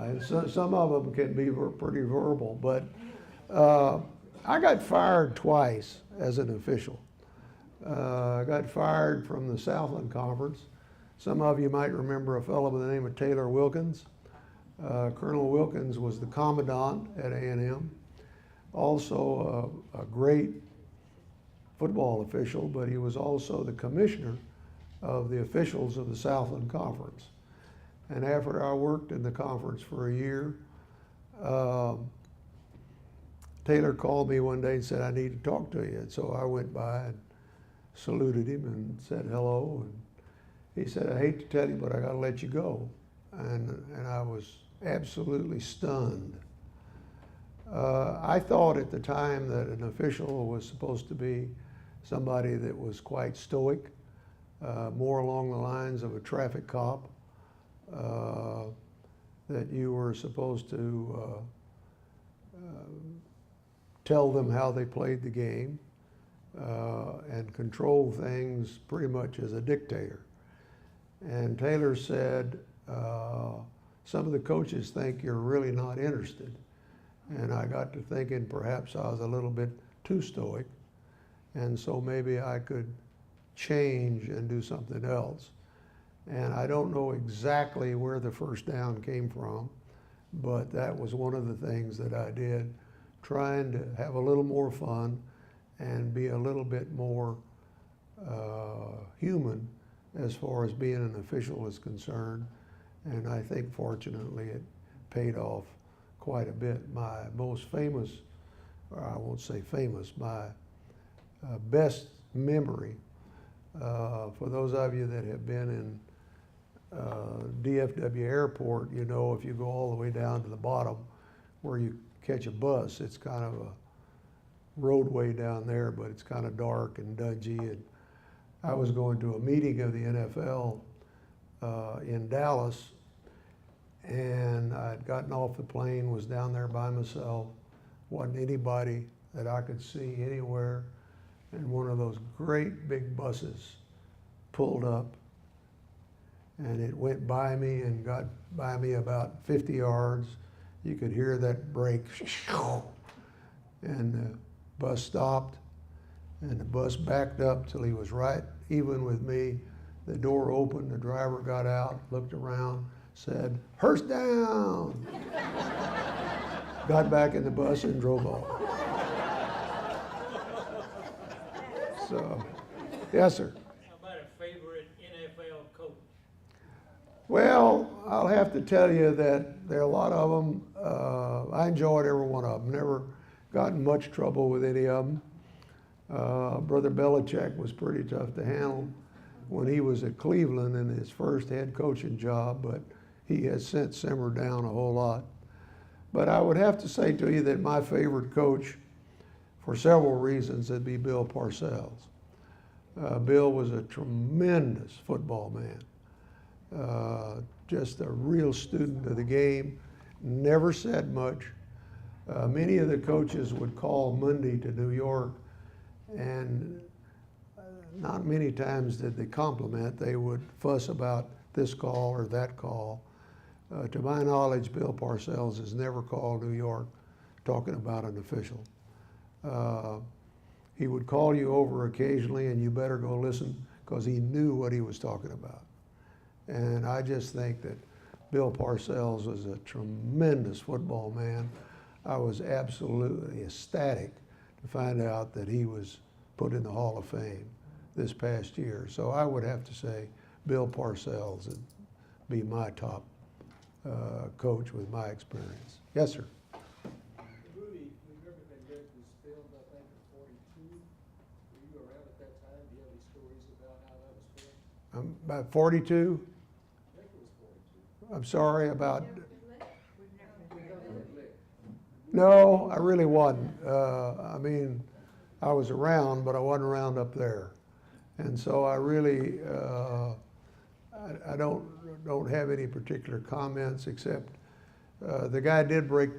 And some of them can be pretty verbal, but I got fired twice as an official. I got fired from the Southland Conference. Some of you might remember a fellow by the name of Taylor Wilkins. Colonel Wilkins was the commandant at A&M. Also a great football official, but he was also the commissioner of the officials of the Southland Conference. And after I worked in the conference for a year, Taylor called me one day and said, "I need to talk to you." And so I went by and saluted him and said hello. And he said, "I hate to tell you, but I gotta let you go." And I was absolutely stunned. I thought at the time that an official was supposed to be somebody that was quite stoic, more along the lines of a traffic cop, that you were supposed to tell them how they played the game and control things pretty much as a dictator. And Taylor said, some of the coaches think you're really not interested. And I got to thinking perhaps I was a little bit too stoic, and so maybe I could change and do something else. And I don't know exactly where the first down came from, but that was one of the things that I did, trying to have a little more fun and be a little bit more human as far as being an official is concerned. And I think fortunately it paid off quite a bit. My most famous, or I won't say famous, my best memory, for those of you that have been in DFW Airport, you know, if you go all the way down to the bottom where you catch a bus, it's kind of a roadway down there, but it's kind of dark and dungy. And I was going to a meeting of the NFL in Dallas, and I'd gotten off the plane, was down there by myself, wasn't anybody that I could see anywhere, and one of those great big buses pulled up, and it went by me and got by me about 50 yards. You could hear that brake, and the bus stopped, and the bus backed up till he was right even with me. The door opened, the driver got out, looked around, said, "Hearst down!" Got back in the bus and drove off. So, yes, sir. How about a favorite NFL coach? Well, I'll have to tell you that there are a lot of them. I enjoyed every one of them. Never got in much trouble with any of them. Brother Belichick was pretty tough to handle when he was at Cleveland in his first head coaching job, but he has since simmered down a whole lot. But I would have to say to you that my favorite coach, for several reasons, would be Bill Parcells. Bill was a tremendous football man. Just a real student of the game, never said much. Many of the coaches would call Monday to New York, and not many times did they compliment. They would fuss about this call or that call. To my knowledge, Bill Parcells has never called New York talking about an official. He would call you over occasionally, and you better go listen, because he knew what he was talking about. And I just think that Bill Parcells was a tremendous football man. I was absolutely ecstatic to find out that he was put in the Hall of Fame this past year. So I would have to say Bill Parcells would be my top coach with my experience. Yes, sir. The movie, Remember That Rick, was filmed, I think, in 42. Were you around at that time? Do you have any stories about how that was filmed? I'm about 42. I think it was 42. I'm sorry about, Remember That Rick. no, I really wasn't. I mean, I was around, but I wasn't around up there. And so I really, I don't have any particular comments, except the guy did break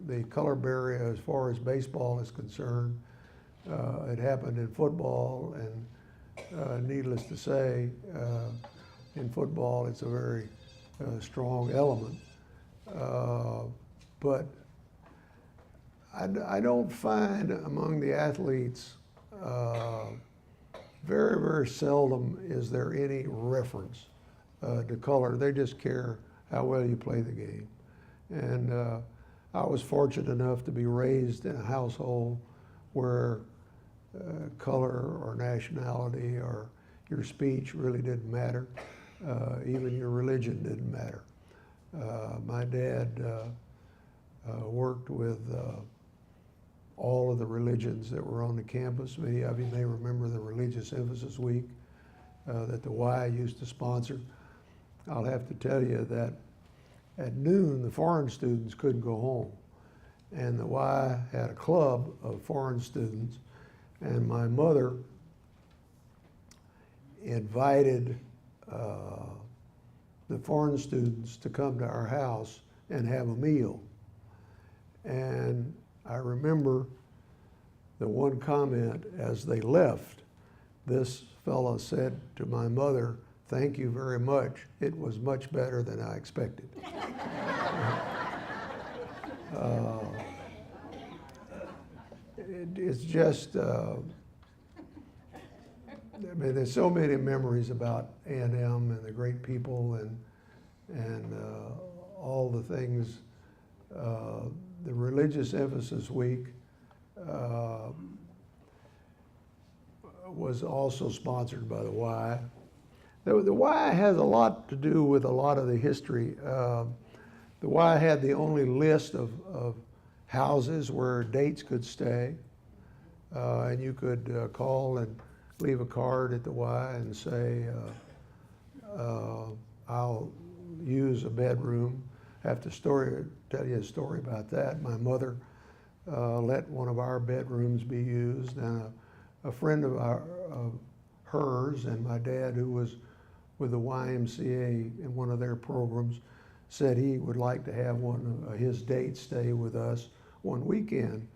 the color barrier as far as baseball is concerned. It happened in football, and needless to say, in football it's a very strong element. But I don't find among the athletes, very, very seldom is there any reference to color. They just care how well you play the game. And I was fortunate enough to be raised in a household where color or nationality or your speech really didn't matter. Even your religion didn't matter. My dad worked with all of the religions that were on the campus. Many of you may remember the Religious Emphasis Week that the Y used to sponsor. I'll have to tell you that at noon, the foreign students couldn't go home. And the Y had a club of foreign students, and my mother invited the foreign students to come to our house and have a meal. And I remember the one comment as they left, this fellow said to my mother, thank you very much. It was much better than I expected. It's just, I mean, there's so many memories about A&M and the great people and all the things. The Religious Emphasis Week was also sponsored by the Y. The Y has a lot to do with a lot of the history. The Y had the only list of houses where dates could stay. And you could call and leave a card at the Y and say, I'll use a bedroom. I have to tell you a story about that. My mother let one of our bedrooms be used, and a friend of hers and my dad, who was with the YMCA in one of their programs, said he would like to have one of his dates stay with us one weekend.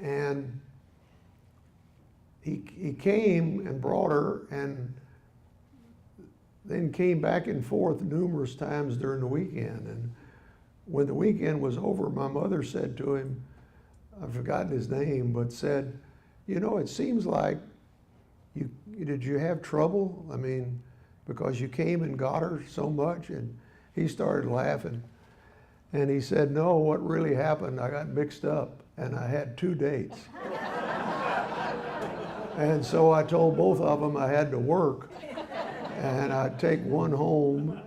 And he came and brought her, and then came back and forth numerous times during the weekend. And when the weekend was over, my mother said to him, I've forgotten his name, but said, you know, it seems like did you have trouble? I mean, because you came and got her so much? And he started laughing. And he said, no, what really happened, I got mixed up and I had 2 dates. And so I told both of them I had to work, and I'd take one home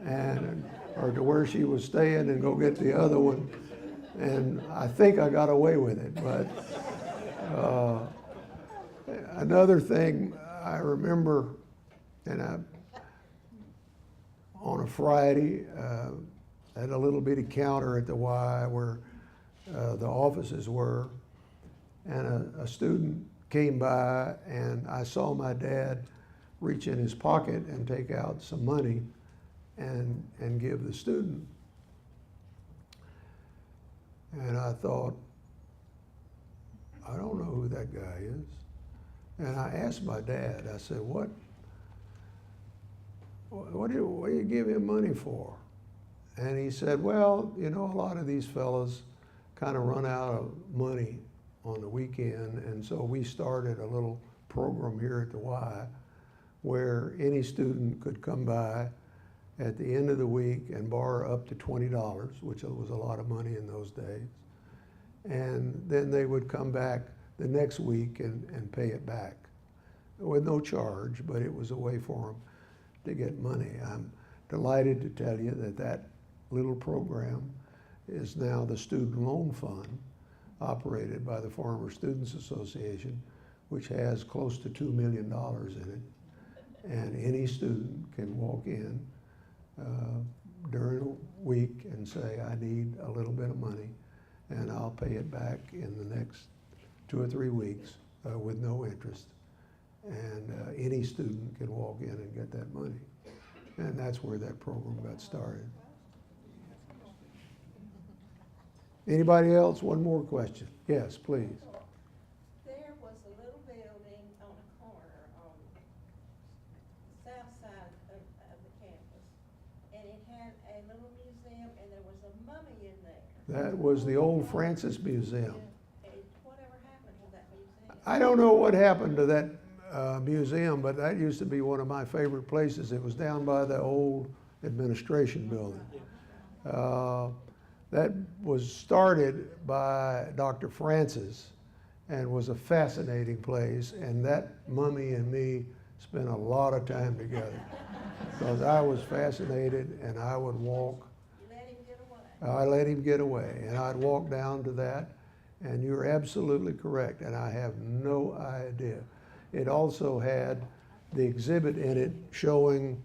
or to where she was staying and go get the other one. And I think I got away with it. But another thing I remember, on a Friday, at a little bitty counter at the Y where the offices were, and a student came by, and I saw my dad reach in his pocket and take out some money and give the student. And I thought, I don't know who that guy is. And I asked my dad, I said, what do you give him money for? And he said, well, you know, a lot of these fellas kind of run out of money on the weekend, and so we started a little program here at the Y where any student could come by at the end of the week and borrow up to $20, which was a lot of money in those days. And then they would come back the next week and pay it back with no charge, but it was a way for them to get money. I'm delighted to tell you that little program is now the Student Loan Fund, operated by the Farmer Students Association, which has close to $2 million in it. And any student can walk in during a week and say, I need a little bit of money, and I'll pay it back in the next 2 or 3 weeks with no interest. And any student can walk in and get that money. And that's where that program got started. Anybody else? One more question. Yes, please. There was a little building on a corner on the south side of the campus, and it had a little museum, and there was a mummy in there. That was the old Francis Museum. And whatever happened to that museum? I don't know what happened to that museum, but that used to be one of my favorite places. It was down by the old administration building. That was started by Dr. Francis and was a fascinating place, and that mummy and me spent a lot of time together because I was fascinated, and I would walk. You let him get away? I let him get away, and I'd walk down to that, and you're absolutely correct, and I have no idea. It also had the exhibit in it showing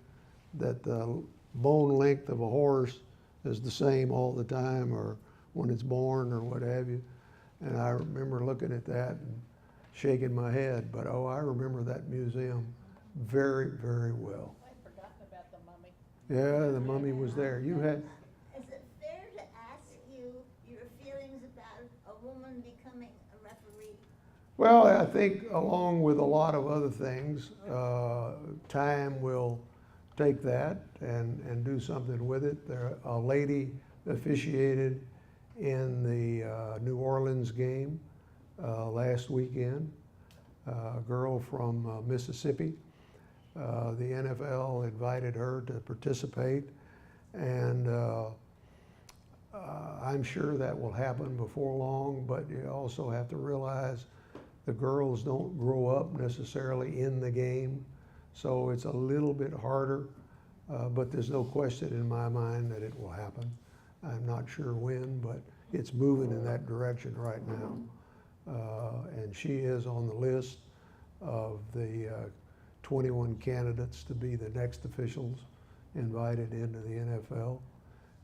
that the bone length of a horse is the same all the time, or when it's born, or what have you. And I remember looking at that and shaking my head, but I remember that museum very, very well. I'd forgotten about the mummy. Yeah, the mummy was there. You had, Is it fair to ask you your feelings about a woman becoming a referee? well, I think along with a lot of other things, time will take that and do something with it. A lady officiated in the New Orleans game last weekend, a girl from Mississippi. The NFL invited her to participate, and I'm sure that will happen before long, but you also have to realize the girls don't grow up necessarily in the game, so it's a little bit harder, but there's no question in my mind that it will happen. I'm not sure when, but it's moving in that direction right now. And she is on the list of the 21 candidates to be the next officials invited into the NFL.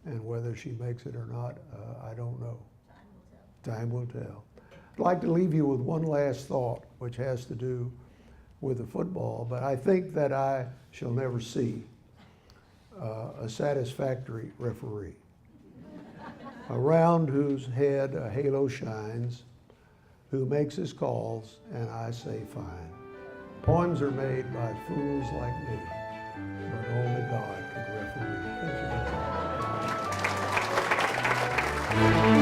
And whether she makes it or not, I don't know. Time will tell. I'd like to leave you with one last thought, which has to do with the football, but I think that I shall never see a satisfactory referee, around whose head a halo shines, who makes his calls, and I say fine. Poems are made by fools like me, but only God can referee. Thank you.